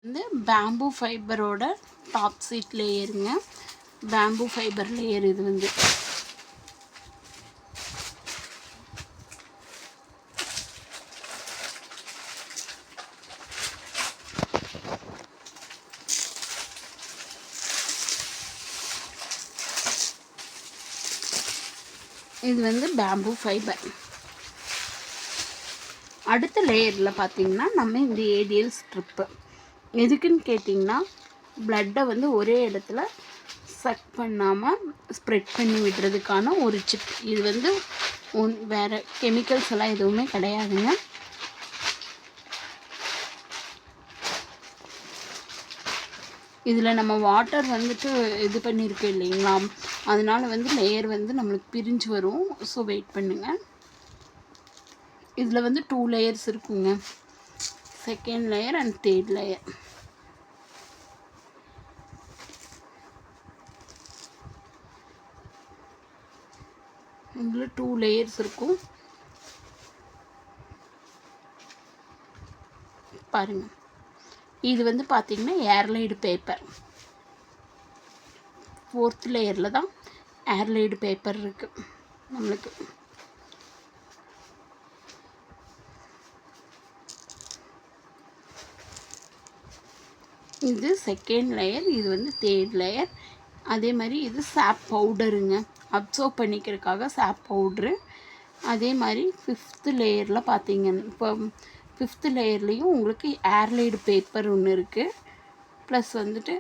வந்து பேம்பூ ஃபைபரோட top sheet லேயருங்க. பேம்பூ ஃபைபர் லேயர் இது வந்து. இது வந்து பேம்பூ ஃபைபர். அடுத்த லேயரில் பார்த்திங்கன்னா நம்ம இந்த ஏடிஎல் ஸ்ட்ரிப்பு எதுக்குன்னு கேட்டிங்கன்னா ப்ளட்டை வந்து ஒரே இடத்துல சக் பண்ணாமல் ஸ்ப்ரெட் பண்ணி விடுறதுக்கான ஒரு சிப். இது வந்து வேறு கெமிக்கல்ஸ் எல்லாம் எதுவுமே கிடையாதுங்க. இதில் நம்ம வாட்டர் வந்துட்டு இது பண்ணியிருக்கு இல்லைங்களா, அதனால் வந்து லேயர் வந்து நம்மளுக்கு பிரிஞ்சு வரும். ஸோ வெயிட் பண்ணுங்கள். இதில் வந்து 2 லேயர்ஸ் இருக்குங்க, second layer and third layer. இதில் 2 லேயர்ஸ் இருக்கும் பாருங்கள். இது வந்து பார்த்திங்கன்னா ஏர்லைடு பேப்பர். 4th லேயரில் தான் ஏர்லைடு பேப்பர் இருக்குது நம்மளுக்கு. இது செகண்ட் லேயர், இது வந்து தேர்ட் லேயர். அதே மாதிரி இது சாப் பவுடருங்க, அப்சர்வ் பண்ணிக்கிறதுக்காக சாப் பவுட்ரு. அதே மாதிரி 5th லேயரில் பார்த்தீங்கன்னா இப்போ 5th லேயர்லேயும் உங்களுக்கு ஏர்லைடு பேப்பர் ஒன்று இருக்குது. ப்ளஸ் வந்துட்டு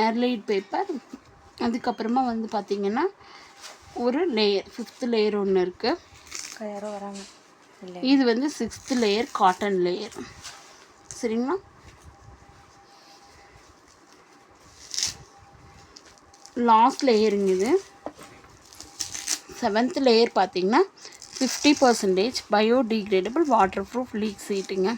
ஏர்லைடு பேப்பர். அதுக்கப்புறமா வந்து பார்த்திங்கன்னா ஒரு லேயர் 5th லேயர் ஒன்று இருக்குது. யாரோ வராங்க. இது வந்து 6th லேயர் காட்டன் லேயர். சரிங்களா? லாஸ்ட் லேயருங்க இது. 7th லேயர் பார்த்திங்கன்னா 50% பயோடிகிரேடபிள் வாட்டர் ப்ரூஃப் லீக் சீட்டுங்க.